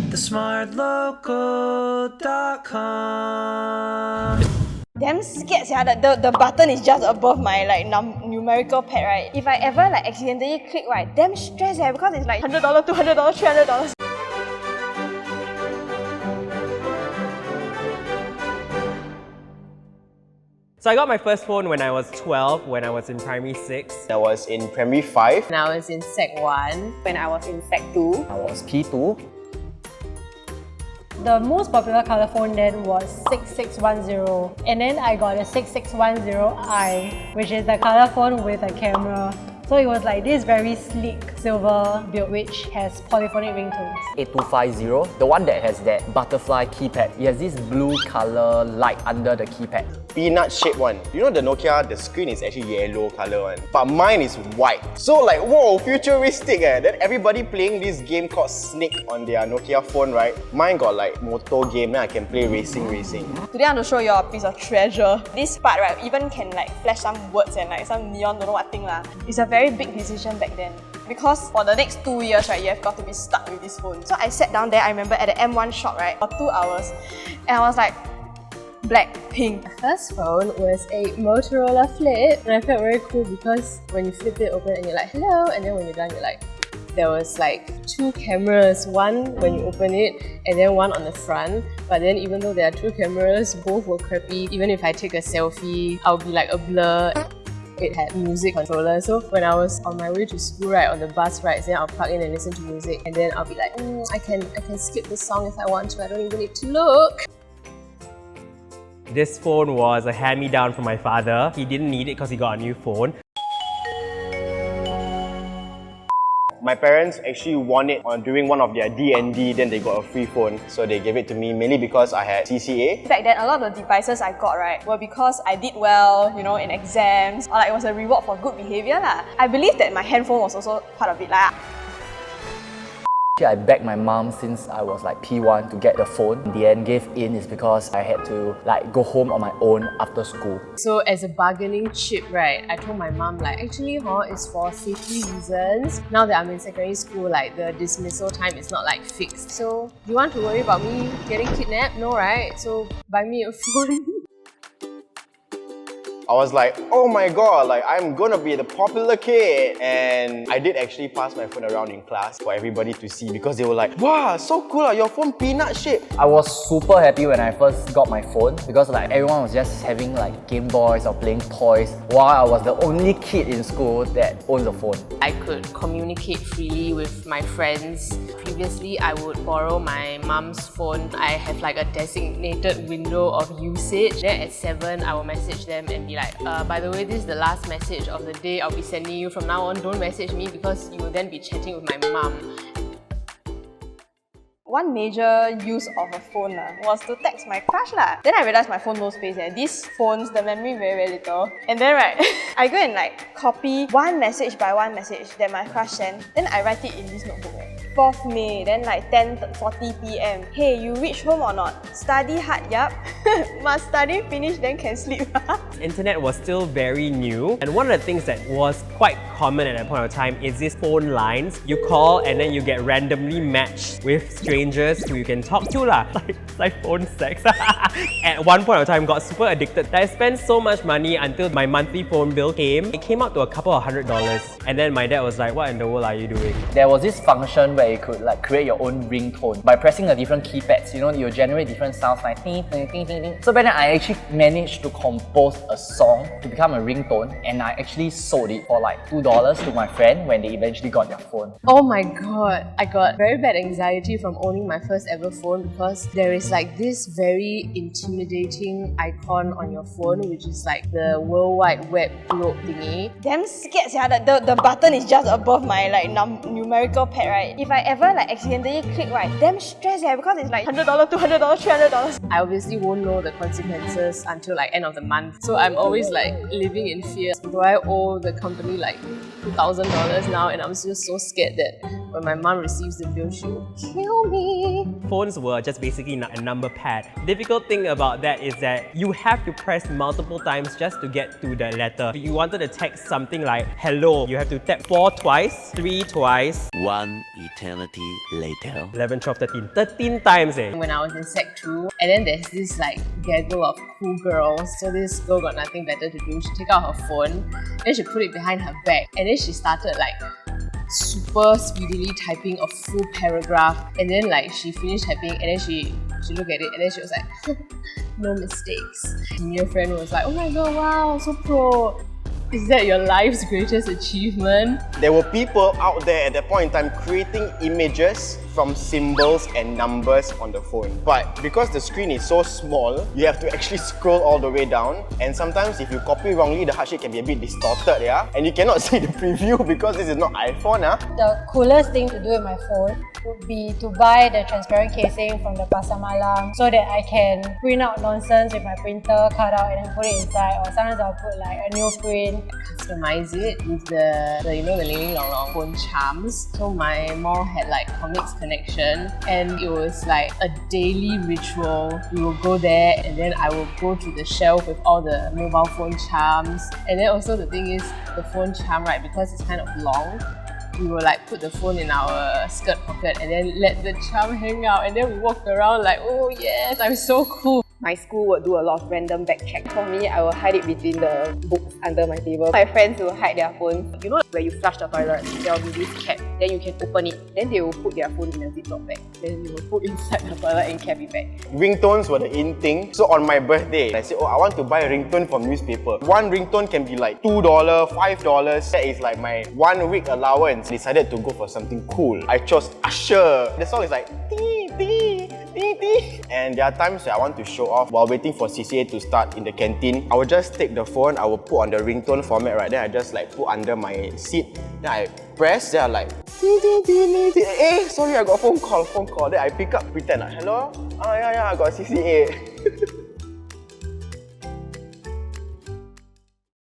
TheSmartLocal.com. Damn scared, yeah. The button is just above my like numerical pad, right? If I ever like accidentally click, right, damn stressed, yeah, because it's like $100, $200, $300. So I got my first phone when I was 12, when I was in primary 6. I was in primary 5. When I was in Sec 1. When I was in Sec 2. I was P2. The most popular colour phone then was 6610, and then I got a 6610i, which is the colour phone with a camera. So it was like this very sleek silver build which has polyphonic ringtones. 8250, the one that has that butterfly keypad. It has this blue colour light under the keypad. Peanut shaped one. You know the Nokia, the screen is actually yellow colour one. But mine is white. So like, whoa, futuristic eh. Then everybody playing this game called Snake on their Nokia phone, right? Mine got like motor game, then I can play racing. Today I want to show you a piece of treasure. This part, right, even can like flash some words and like some neon don't know what thing lah. It's a very big decision back then. Because for the next 2 years, right, you have got to be stuck with this phone. So I sat down there, I remember at the M1 shop, right, for 2 hours. And I was like, black, pink. My first phone was a Motorola Flip, and I felt very cool because when you flip it open and you're like, hello, and then when you're done, you're like, there was like 2 cameras, one when you open it and then one on the front. But then even though there are 2 cameras, both were crappy. Even if I take a selfie, I'll be like a blur. It had music controller, so when I was on my way to school, right, on the bus rides, then I'll plug in and listen to music, and then I'll be like, I can skip this song if I want to, I don't even need to look. This phone was a hand-me-down from my father. He didn't need it because he got a new phone. My parents actually won it during one of their D&D, then they got a free phone. So they gave it to me mainly because I had CCA. Back then, a lot of the devices I got, right, were because I did well, you know, in exams, or like it was a reward for good behaviour lah. I believe that my handphone was also part of it lah. I begged my mom since I was like P1 to get the phone. In the end, gave in is because I had to like go home on my own after school. So as a bargaining chip, right, I told my mom like, actually it's for safety reasons. Now that I'm in secondary school, like the dismissal time is not like fixed. So you want to worry about me getting kidnapped? No, right? So buy me a phone. I was like, oh my god, like I'm gonna be the popular kid. And I did actually pass my phone around in class for everybody to see because they were like, wow, so cool, your phone peanut shaped. I was super happy when I first got my phone because like everyone was just having like Game Boys or playing toys while I was the only kid in school that owns a phone. I could communicate freely with my friends. Previously, I would borrow my mom's phone. I have like a designated window of usage. Then at 7, I will message them and be like, by the way, this is the last message of the day I'll be sending you. From now on, don't message me because you will then be chatting with my mom. One major use of a phone was to text my crush lah. Then I realized my phone no space These phones, the memory very little. And then right, I go and like copy one message by one message that my crush sent. Then I write it in this notebook. 4th May, then like 10:40 PM. Hey, you reach home or not? Study hard, yup. Must study finish, then can sleep. Internet was still very new, and one of the things that was quite common at that point of time is these phone lines. You call and then you get randomly matched with strangers who you can talk to lah. Like phone sex. At one point of time, got super addicted. I spent so much money until my monthly phone bill came. It came out to a couple of $100, and then my dad was like, "What in the world are you doing?" There was this function where you could like create your own ringtone by pressing the different keypads. You know, you'll generate different sounds like ding, ding, ding, ding, ding. So back then, I actually managed to compose a song to become a ringtone, and I actually sold it for like $2 to my friend when they eventually got their phone. Oh my god, I got very bad anxiety from owning my first ever phone because there is like this very intimidating icon on your phone, which is like the World Wide Web globe thingy. Damn scared, yeah. The button is just above my like numerical pad, right? If I ever like accidentally click, right, damn stressed, yeah, because it's like $100, $200, $300. I obviously won't know the consequences until like end of the month. So I'm always like living in fear. Do I owe the company like $2,000 now? And I'm just so scared that when my mom receives the bill, she'll kill me. Phones were just basically a number pad. Difficult thing about that is that you have to press multiple times just to get to the letter. If you wanted to text something like hello, you have to tap 4 twice, 3 twice, 1 eternity later. 11, 12, 13. 13 times eh. When I was in Sec 2, and then there's this like gaggle of cool girls. So this girl got nothing better to do. She took out her phone, then she put it behind her back, and then she started like super speedily typing a full paragraph, and then like she finished typing, and then she looked at it, and then she was like, no mistakes. And your friend was like, oh my god, wow, so pro. Is that your life's greatest achievement? There were people out there at that point in time creating images from symbols and numbers on the phone. But because the screen is so small, you have to actually scroll all the way down. And sometimes if you copy wrongly, the heart shape can be a bit distorted, yeah? And you cannot see the preview because this is not iPhone, The coolest thing to do with my phone would be to buy the transparent casing from the Pasar Malam so that I can print out nonsense with my printer, cut out and then put it inside. Or sometimes I'll put like a new print. Customize it with the you know, the Ling Long Long phone charms. So my mom had like comics connection, and it was like a daily ritual. We will go there, and then I will go to the shelf with all the mobile phone charms. And then also the thing is, the phone charm, right, because it's kind of long, we will like put the phone in our skirt pocket and then let the charm hang out, and then we walk around like, oh yes, I'm so cool. My school would do a lot of random bag check. For me, I will hide it between the books under my table. My friends will hide their phones. You know where you flush the toilet, there will be this cap. Then you can open it. Then they will put their phone in a Ziploc bag. Then you will put inside the toilet and carry it back. Ringtones were the in thing. So on my birthday, I said, oh, I want to buy a ringtone from newspaper. One ringtone can be like $2, $5. That is like my 1 week allowance. I decided to go for something cool. I chose Usher. The song is like, tee, tee, tee, tee. And there are times that I want to show off while waiting for CCA to start in the canteen. I will just take the phone, I will put on the ringtone format, right? Then I just like put under my seat. Then I press, then I like, sorry, I got phone call. Then I pick up, pretend like, hello? Yeah, I got CCA.